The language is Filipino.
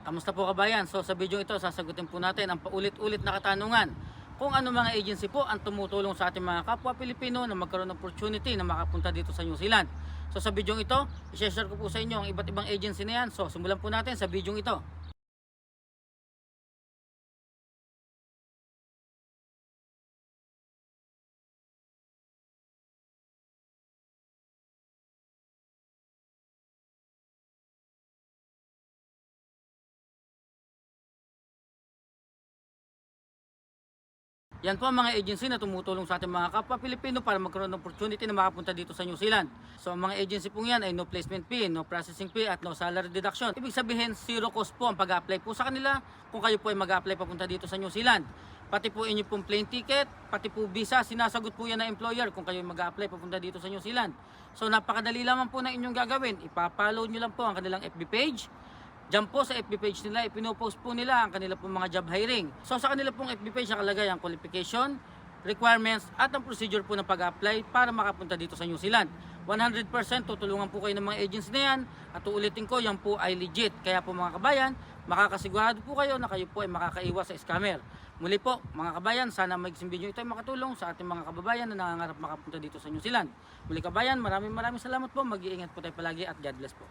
Kamusta po kabayan? So sa video ito, sasagutin po natin ang paulit-ulit na katanungan kung ano mga agency po ang tumutulong sa ating mga kapwa Pilipino na magkaroon ng opportunity na makapunta dito sa New Zealand. So sa video ito, i-share ko po sa inyo ang iba't ibang agency na yan. So simulan po natin sa video ito. Yan po ang mga agency na tumutulong sa ating mga kapwa Pilipino para magkaroon ng opportunity na makapunta dito sa New Zealand. So ang mga agency po yan ay no placement fee, no processing fee at no salary deduction. Ibig sabihin zero cost po ang pag-apply po sa kanila kung kayo po ay mag-apply papunta dito sa New Zealand. Pati po inyo pong plane ticket, pati po visa, sinasagot po yan ng employer kung kayo mag-apply papunta dito sa New Zealand. So napakadali lamang po na inyong gagawin. Ipapollow nyo lang po ang kanilang FB page. Diyan po sa FB page nila, ipinopost po nila ang kanila pong mga job hiring. So sa kanila pong FB page nakalagay ang qualification, requirements at ang procedure po ng pag-apply para makapunta dito sa New Zealand. 100% tutulungan po kayo ng mga agency na yan at uulitin ko, yan po ay legit. Kaya po mga kabayan, makakasigurado po kayo na kayo po ay makakaiwas sa scammer. Muli po mga kabayan, sana maging video ito ay makatulong sa ating mga kababayan na nangangarap makapunta dito sa New Zealand. Muli kabayan, maraming salamat po, mag-iingat po tayo palagi at God bless po.